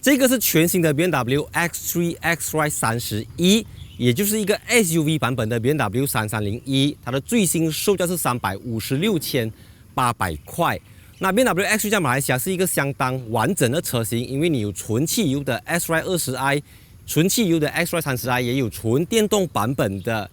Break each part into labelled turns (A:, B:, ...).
A: 這個是全新的 BMW X3 xDrive 31，也就是一個 SUV 版本的 BMW 3301，它的最新售價是356,800塊。那 BMW X3 在馬來西亞是一個相當完整的車型，因為你有純汽油的 xDrive 20i， 純汽油的 xDrive 30i， 也有純電動版本的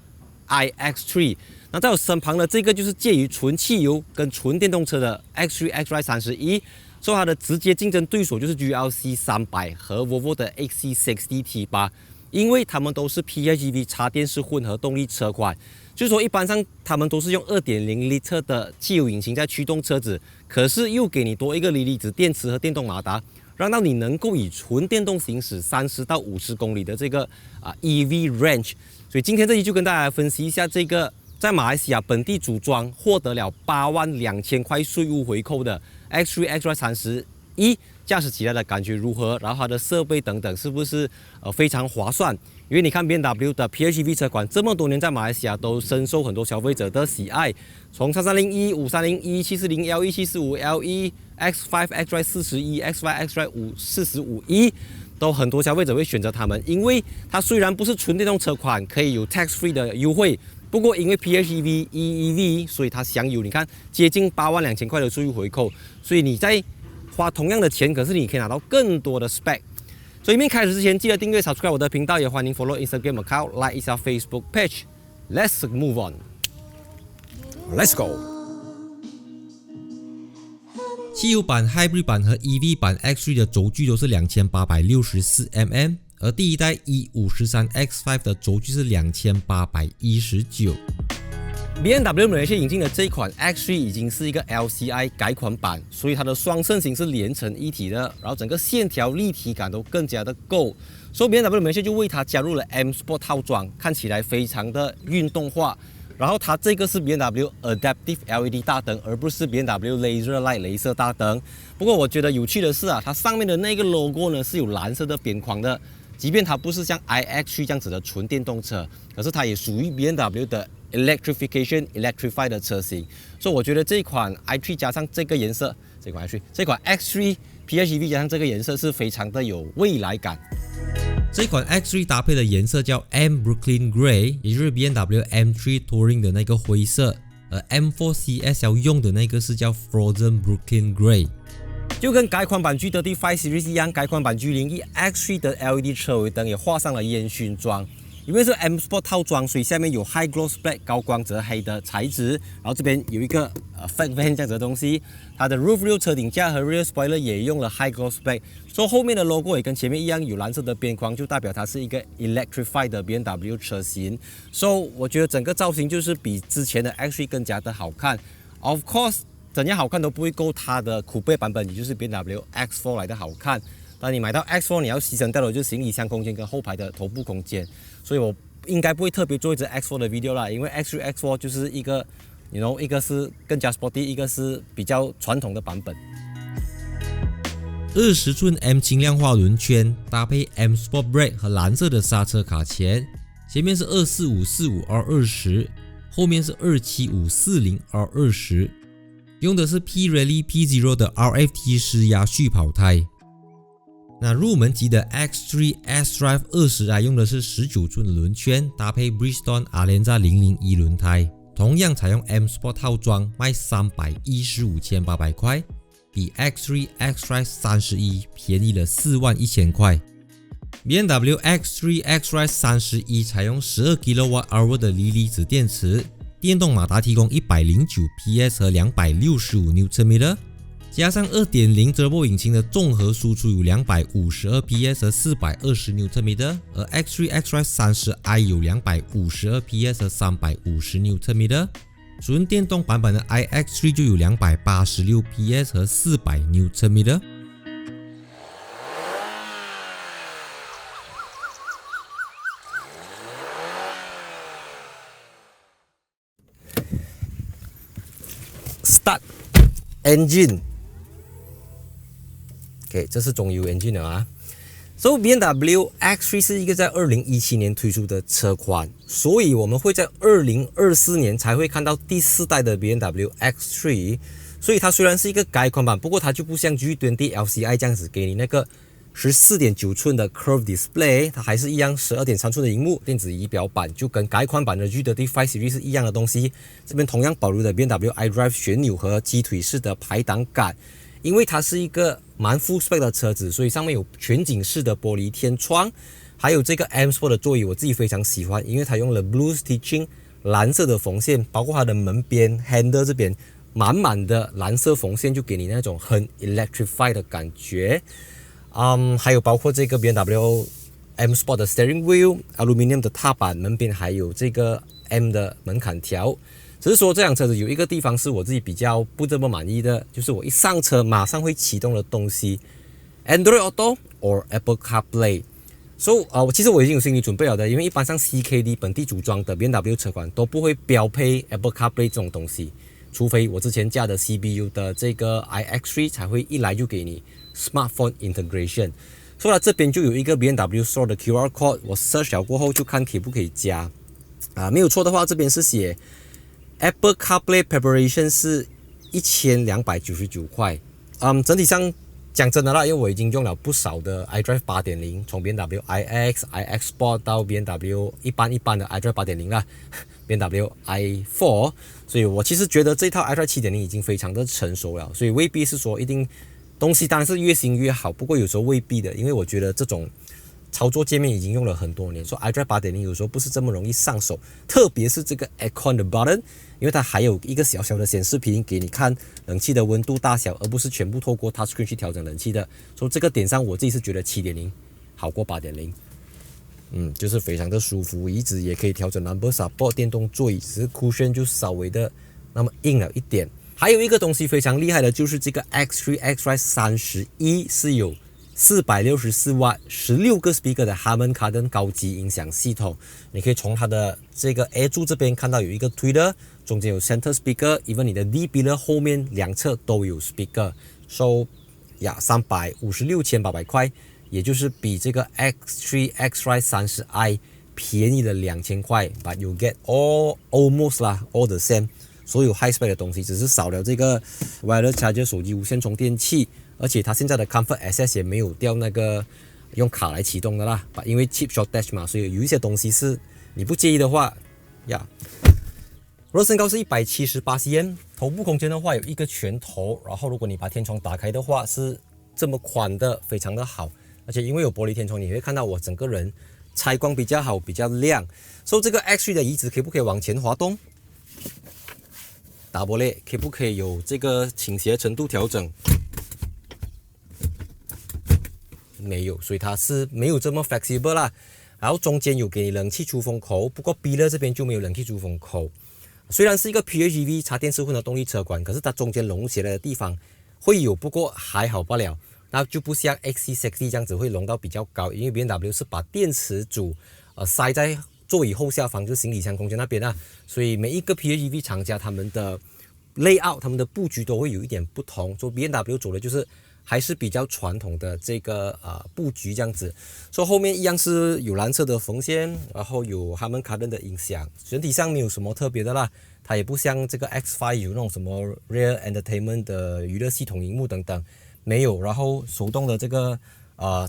A: iX3。那在我身旁的這個就是介於純汽油跟純電動車的 X3 xDrive 31。所以它的直接競爭對手就是 GLC 300和 Volvo 的 XC60 T8， 因為它們都是 PHEV 插電式混合動力車款，就是說一般上他們都是用 2.0L 的汽油引擎在驅動車子，可是又給你多一個锂离子電池和電動馬達，讓到你能夠以純電動行駛30到50公里的這個EV range。所以今天這期就跟大家來分析一下這個在馬來西亞本地組裝獲得了82000塊稅務回扣的 X3 xDrive 31，駕駛起來的感覺如何？然後它的設備等等是不是非常划算？因為你看 BMW 的 PHEV 車款這麼多年在馬來西亞都深受很多消費者的喜愛，從3301、5301、740L、745LE、X5 xDrive 41、X5 xDrive 45E。都很多消費者會選擇它們，因為它雖然不是純電動車款，可以有 tax free 的優惠，不過因為 PHEV EEV， 所以它享有你看接近82000塊的稅務回扣，所以你在花同樣的錢，可是你可以拿到更多的 spec。所以影片開始之前，記得訂閱 subscribe 我的頻道，也歡迎 follow Instagram account，like 一下 Facebook page。Let's move on，Let's go。
B: 汽油版、Hybrid 版和 EV 版 X3 的轴距都是2864mm， 而第一代 E53 X5 的轴距是2819。
A: BMW 馬來西亞引進的這一款 X3 已經是一個 LCI 改款版，所以它的雙腎型是連成一體的，然後整個線條立體感都更加的夠，所以 BMW 馬來西亞就為它加入了 M Sport 套裝，看起來非常的運動化。然後它這個是 BMW Adaptive LED 大燈，而不是 BMW Laser Light 鐳射大燈。不過我覺得有趣的是它上面的那個 logo 呢是有藍色的邊框的，即便它不是像 iX3 這樣子的純電動車，可是它也屬於 BMW 的 Electrified 的車型。所以我覺得這款 i3 加上這個顏色，這款 X3 PHEV 加上這個顏色是非常的有未來感。
B: 這款 X3 搭配的顏色叫 M Brooklyn Grey， 也就是 BMW M3 Touring 的那個灰色，而 M4 CS 要用的那個是叫 Frozen Brooklyn Grey。
A: 就跟改款版 G35 Series 一樣，改款版 G01 X3 的 LED 車尾燈也畫上了煙燻妝。因為是 M Sport 套裝，所以下面有 High Gloss Black 高光澤黑的材質，然後這邊有一個Fat Van 這樣子的東西。它的 Roof Rail 車頂架和 Rear Spoiler 也用了 High Gloss Black， 所以後面的 logo 也跟前面一樣有藍色的邊框，就代表它是一個 Electrified 的 BMW 車型。所以我覺得整個造型就是比之前的 X3 更加的好看。Of course， 怎樣好看都不會夠它的酷配版本，也就是 BMW X4 來的好看。當你買到 X4， 你要犧牲掉的就是行李箱空間跟後排的頭部空間，所以我應該不會特別做一支 X4 的 video 啦，因為 X3、X4 就是一個一個是更加 sporty， 一個是比較傳統的版本。
B: 20寸 M 輕量化輪圈搭配 M Sport Brake 和藍色的剎車卡鉗，前面是 245/45R20， 後面是 275/40R20， 用的是 Pirelli P0 的 RFT 施壓蓄跑胎。那入門級的 X3 xDrive 20i 用的是19寸的輪圈，搭配 Bridgestone Alenza 001輪胎，同樣採用 M Sport 套裝，賣315,800塊，比 X3 xDrive 31便宜了41000塊。BMW X3 xDrive 31採用12 kWh 的锂離子電池，電動馬達提供109 PS 和265 Nm。加上 2.0 Turbo 引擎的綜合輸出有252 PS 和420 Nm， 而 X3 xDrive 30i 有252 PS 和350 Nm， 純電動版本的 iX3 就有286 PS 和400 Nm。Start
A: engine。OK， 这是中油 engine 了啊。So BMW X3 是一個在2017年推出的車款，所以我們會在2024年才會看到第4代的 BMW X3。所以它雖然是一個改款版，不過它就不像 G20 LCI 這樣子給你那個14.9寸的 Curve Display， 它還是一樣12.3寸的熒幕，電子儀表板就跟改款版的 GT5 Series 是一樣的東西。這邊同樣保留了 BMW iDrive 旋鈕和雞腿式的排擋桿，因為它是一個蠻 full spec 的車子，所以上面有全景式的玻璃天窗，還有這個 M Sport 的座椅，我自己非常喜歡，因為它用了 Blue Stitching 藍色的縫線，包括它的門邊 handle 這邊滿滿的藍色縫線，就給你那種很 electrified 的感覺。還有包括這個 BMW M Sport 的 Steering Wheel、Aluminium 的踏板，門邊還有這個 M 的門檻條。只是說這輛車子有一個地方是我自己比較不這麼滿意的，就是我一上車馬上會啟動的東西 ，Android Auto or Apple CarPlay。So 其實我已經有心理準備了的，因為一般上 CKD 本地組裝的 BMW 車款都不會標配 Apple CarPlay 這種東西，除非我之前駕的 CBU 的這個 iX3 才會一來就給你 Smartphone Integration。所以這邊就有一個 BMW Store 的 QR Code， 我 search 了過後就看可不可以加。沒有錯的話，這邊是寫 Apple CarPlay Preparation 是1299塊。整體上講真的啦，因為我已經用了不少的 iDrive 8.0， 從 BMW iX、iX Sport 到 BMW 一般的 iDrive 8.0 啦，BMW i4， 所以我其實覺得這套 iDrive 7.0 已經非常的成熟了，所以未必是說一定東西當然是越新越好，不過有時候未必的，因為我覺得這種操作界面已經用了很多年，所以 iDrive 8.0 有時候不是這麼容易上手，特別是這個 Aircon 的 button， 因為它還有一個小小的顯示屏給你看冷氣的溫度大小，而不是全部透過 Touchscreen 去調整冷气的。所以這個點上我自己是覺得 7.0 好過 8.0， 就是非常的舒服，椅子也可以調整 Lumbar Support， 電動座椅只是 cushion 就稍微的那麼硬了一點。還有一個東西非常厲害的就是這個 X3 X-Ride 31是有464瓦16個 speaker 的 Harman Kardon 高級音響系統，你可以從它的這個 A 柱這邊看到有一個推的，中間有 center speaker，even 你的 D pillar 後面兩側都有 speaker。So 356,800塊，也就是比這個 X3 X-Ride 30i 便宜了2000塊 ，but you get almost 啦 all the same， 所有 high spec 的東西，只是少了這個 wireless charger 手機無線充電器。而且它現在的 Comfort Access 也沒有掉那個用卡來啟動的啦，因為 chip shortage 嘛，所以有一些東西是你不介意的話我的身高是178cm， 頭部空間的話有一個拳頭，然後如果你把天窗打開的話是這麼寬的，非常的好。而且因為有玻璃天窗，你會看到我整個人採光比較好，比較亮。所以這個 X3 的椅子可不可以往前滑動？打玻璃可不可以有這個傾斜程度調整？沒有，所以它是沒有這麼 flexible 啦。然後中間有給你冷氣出風口，不過 B 樂這邊就沒有冷氣出風口。雖然是一個 PHEV 插電式混合動力車款，可是它中間隆起來的地方會有，不過還好罷了。那就不像 XC60 這樣子會隆到比較高，因為 BMW 是把電池組塞在座椅後下方，就是行李箱空間那邊啊。所以每一個 PHEV 廠家他們的 layout、他們的布局都會有一點不同。所以 BMW 走的就是還是比較傳統的這個布局這樣子，所以後面一樣是有藍色的縫線，然後有Harman Kardon的音響，整體上沒有什麼特別的啦。它也不像這個 X5 有那種什麼 Rear Entertainment 的娛樂系統熒幕等等，沒有。然後手動的這個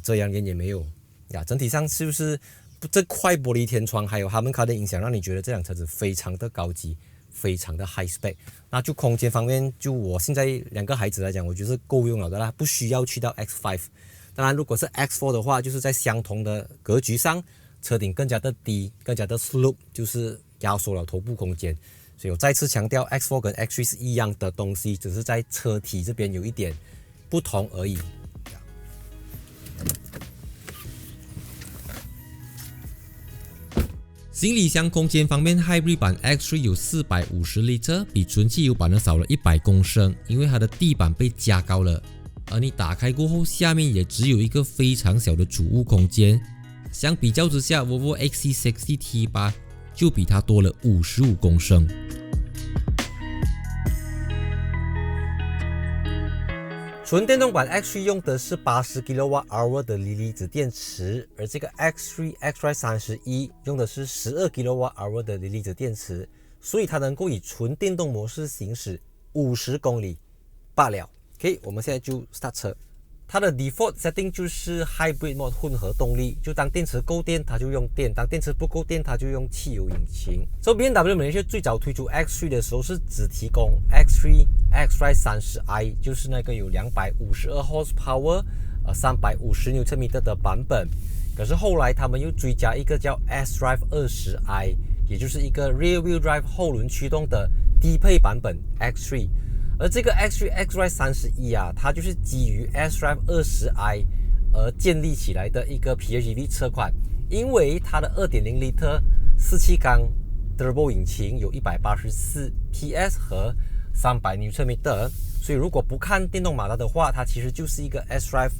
A: 遮陽簾也沒有呀。整體上是不是這塊玻璃天窗還有Harman Kardon音響，讓你覺得這輛車子非常的高級，非常的 high spec。那就空間方面，就我現在2個孩子來講，我覺得是夠用了的啦，不需要去到 X5。當然，如果是 X4 的話，就是在相同的格局上，車頂更加的低，更加的 slope， 就是壓縮了頭部空間。所以我再次強調 ，X4 跟 X3 是一樣的東西，只是在車體這邊有一點不同而已。
B: 行李箱空間方面 ，Hybrid 版 X3 有450 L， 比纯汽油版的少了100公升，因為它的地板被加高了。而你打開過後，下面也只有一個非常小的儲物空間。相比較之下 ，Volvo XC60 T8 就比它多了55公升。
A: 純電動版 X3 用的是80 kWh 的鋰離子電池，而這個 X3 X-Ride 31用的是12 kWh 的鋰離子電池，所以它能夠以純電動模式行駛50公里罷了。OK， 我們現在就 start 車。它的 default setting 就是 hybrid mode 混合動力，就當電池夠電，它就用電；當電池不夠電，它就用汽油引擎。所以 BMW Malaysia 最早推出 X3 的時候是只提供 X3 X-Drive 30i， 就是那個有252 horsepower、350 Nm 的版本。可是後來他們又追加一個叫 S-Drive 20i， 也就是一個 rear wheel drive 後輪驅動的低配版本 X3。而這個 X3 X-Drive 31啊，它就是基於 S-Drive 20i 而建立起來的一個 PHEV 車款，因為它的 2.0 L 四氣缸 Turbo 引擎有184 PS 和300 Nm， 所以如果不看電動馬達的話，它其實就是一個 S-Drive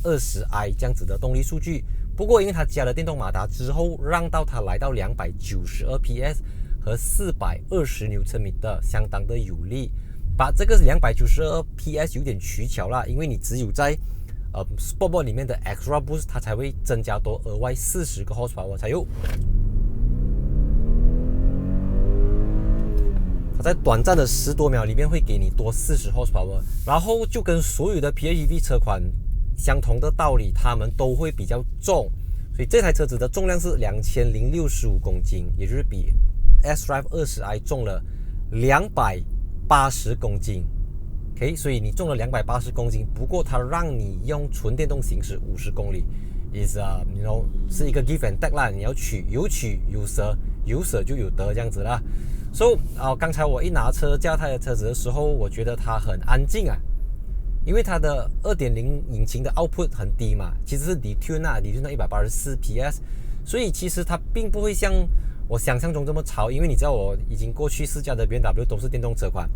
A: 20i 這樣子的動力數據。不過因為它加了電動馬達之後，讓到它來到292 PS 和420 Nm， 相當的有力。把這個292 PS 有點取巧啦，因為你只有在Sport Mode 裡面的 Extra Boost 它才會增加多額外40個 horsepower 才有。它在短暫的10多秒裡面會給你多40 horsepower， 然後就跟所有的 PHEV 車款相同的道理，它們都會比較重，所以這台車子的重量是2065公斤，也就是比 S-Drive 20i 重了280公斤 ，OK， 所以你重了280公斤，不過它讓你用純電動行駛50公里 ，is是一個 give and take 啦，你要有取有捨，有捨就有得這樣子啦。So 剛才我一拿車架它的車子的時候，我覺得它很安靜啊，因為它的 2.0 引擎的 output 很低嘛，其實是 detune 到184 PS， 所以其實它並不會像我想象中這麼吵，因為你知道我已經過去試駕的 BMW 都是電動車款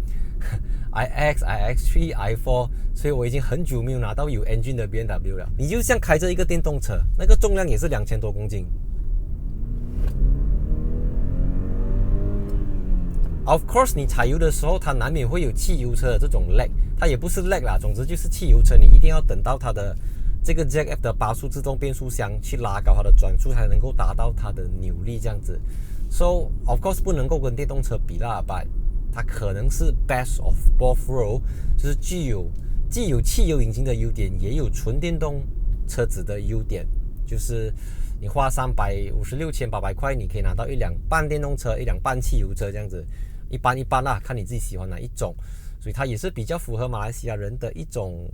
A: ，iX、iX3、i4， 所以我已經很久沒有拿到有 engine 的 BMW 了。你就像開着一個電動車，那個重量也是2000多公斤。Of course， 你踩油的時候，它難免會有汽油車的這種 lag， 它也不是 lag 啦，總之就是汽油車，你一定要等到它的這個 JAK-F 的8速自動變速箱去拉高它的轉速，才能夠達到它的扭力這樣子。So of course 不能夠跟電動車比啦， but 它可能是 best of both worlds， 就是既有汽油引擎的優點，也有純電動車子的優點，就是你花356,800塊，你可以拿到一輛半電動車，一輛半汽油車這樣子，一般啦，看你自己喜歡哪一種。所以它也是比較符合馬來西亞人的一種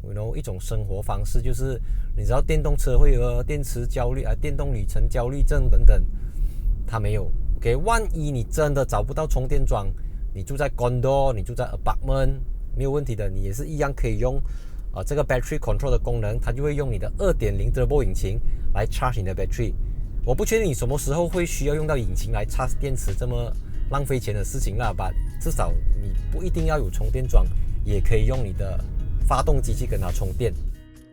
A: 生活方式，就是你知道電動車會有電池焦慮啊、電動里程焦慮症等等，它沒有。OK， 萬一你真的找不到充電樁，你住在 condo， 你住在 apartment， 沒有問題的，你也是一樣可以用這個 battery control 的功能，它就會用你的 2.0 turbo 引擎來 charge 你的 battery。我不確定你什麼時候會需要用到引擎來 charge 電池這麼浪費錢的事情啦，吧，至少你不一定要有充電樁，也可以用你的發動機去跟它充電。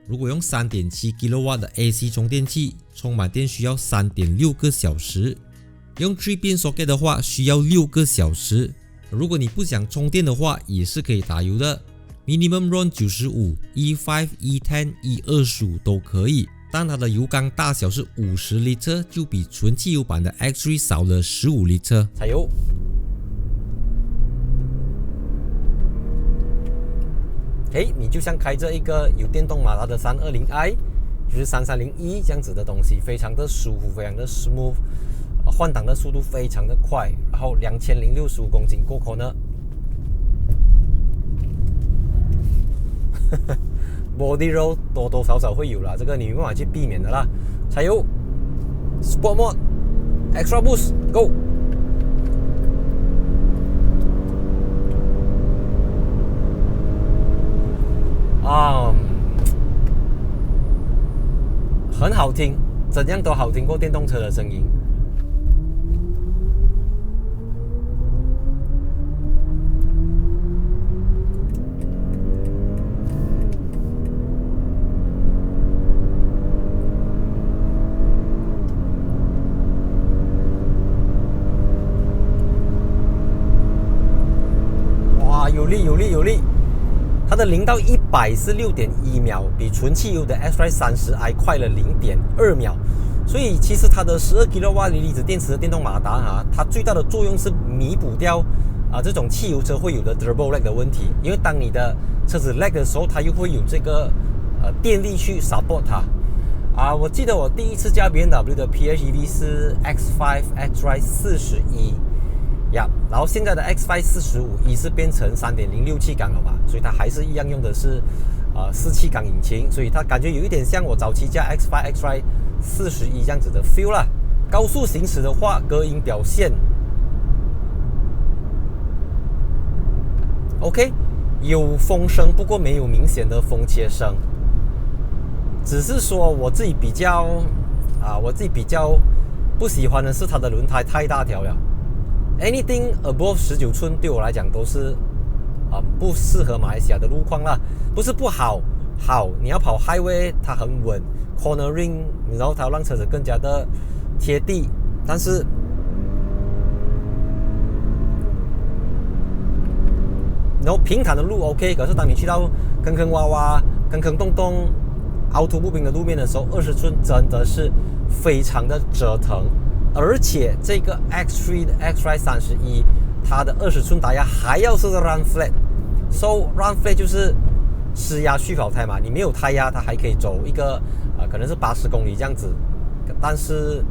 B: 如果用 3.7 kW 的 AC 充電器，充滿電需要 3.6 個小時，用 3-pin socket 的話需要6個小時。如果你不想充電的話，也是可以打油的 ，Minimum Run 95 E5 E10 E25 都可以。但它的油缸大小是50 litre， 就比純汽油版的 X3 少了15 litre。
A: 踩油。你就像開着一個有電動馬達的 320i， 就是 330e 這樣子的東西，非常的舒服，非常的 smooth， 換擋的速度非常的快，然後2065公斤過後呢，body roll 多多少少會有啦，這個你沒辦法去避免的啦。踩油 ，Sport Mode Extra Boost Go。很好聽，怎樣都好聽過電動車的聲音。哇，有力有力有力！它的0到100是 6.1 秒，比純汽油的 X-Drive 30i 快了 0.2 秒。所以其實它的12 kW 锂離子電池的電動馬達它最大的作用是彌補掉這種汽油車會有的 turbo lag 的問題。因為當你的車子 lag 的時候，它又會有這個電力去 support 它。我記得我第一次駕 BMW 的 PHEV 是 X5 xDrive 41。然後現在的 X5 45E 是變成 3.0 6氣缸了嘛，所以它還是一樣用的是4氣缸引擎，所以它感覺有一點像我早期駕 X5 xDrive 41這樣子的 feel 啦。高速行駛的話，隔音表現 OK， 有風聲，不過沒有明顯的風切聲，只是說我自己比較不喜歡的是它的輪胎太大條了。Anything above 19寸對我來講都是不適合馬來西亞的路況啦，不是不好，你要跑 highway 它很穩 ，cornering 然後它要讓車子更加的貼地，但是然後平坦的路 OK， 可是當你去到坑坑洼洼、坑坑洞洞、凹凸不平的路面的時候，20寸真的是非常的折腾。而且這個 X3 的 xDrive 31，它的20寸打壓還要是 Run Flat，So Run Flat 就是施壓蓄跑胎嘛，你沒有胎壓，它還可以走一個可能是80公里這樣子，但是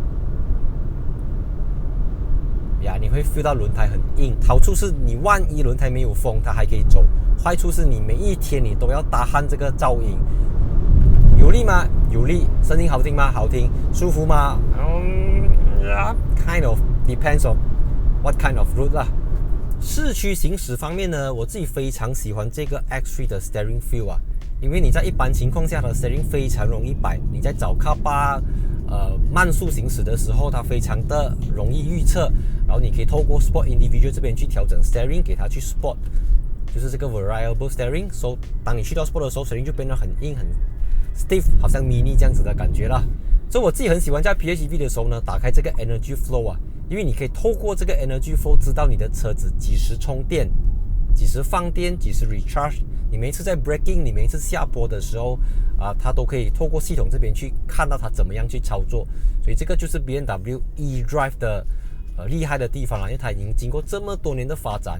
A: 你會 feel 到輪胎很硬。好處是你萬一輪胎沒有風，它還可以走；壞處是你每一天你都要打鼾這個噪音。有力嗎？有力。聲音好聽嗎？好聽。舒服嗎？Kind of depends on what kind of route 啦。市區行駛方面呢，我自己非常喜歡這個 X3 的 steering feel 因為你在一般情況下的 steering 非常容易擺，你在找卡巴慢速行駛的時候，它非常的容易預測，然後你可以透過 Sport Individual 這邊去調整 steering， 給它去 Sport， 就是這個 variable steering。So 當你去到 Sport 的時候 ，steering 就變得很硬很 stiff， 好像 mini 這樣子的感覺啦。所以我自己很喜歡在 PHEV 的時候呢，打開這個 Energy Flow 因為你可以透過這個 Energy Flow 知道你的車子幾時充電、幾時放電、幾時 recharge。你每一次在 braking， 你每一次下坡的時候它都可以透過系統這邊去看到它怎麼樣去操作。所以這個就是 BMW eDrive 的厲害的地方啦，因為它已經經過這麼多年的發展。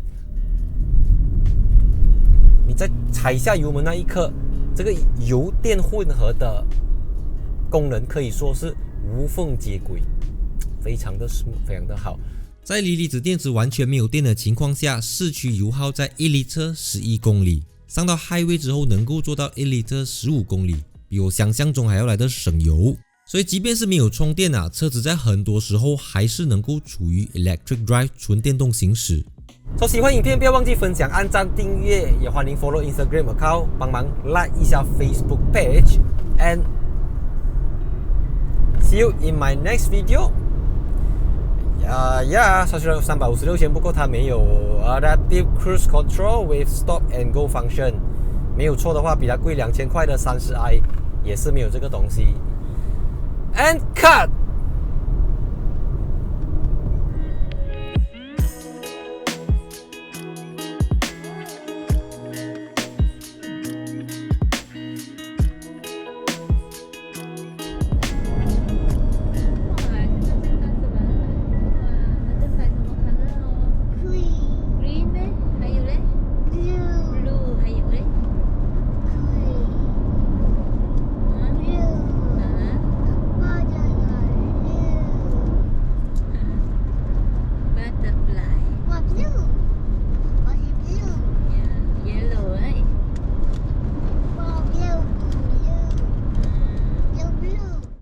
A: 你在踩下油門那一刻，這個油電混合的功能可以說是無縫接軌，非常的 smooth， 非常的好。
B: 在锂离子電池完全沒有電的情況下，市區油耗在1 litre 11公里，上到 highway 之後能夠做到1 litre 15公里，比我想象中還要來的省油。所以即便是沒有充電車子在很多時候還是能夠處於 electric drive 純電動行駛。
A: 喜歡影片不要忘記分享、按讚、訂閱，也歡迎 follow Instagram account， 幫忙 like 一下 Facebook page and see you in my next video。它是356千，不過它沒有 Adaptive Cruise Control with Stop and Go function。沒有錯的話，比它貴2000塊的30i也是沒有這個東西。And cut。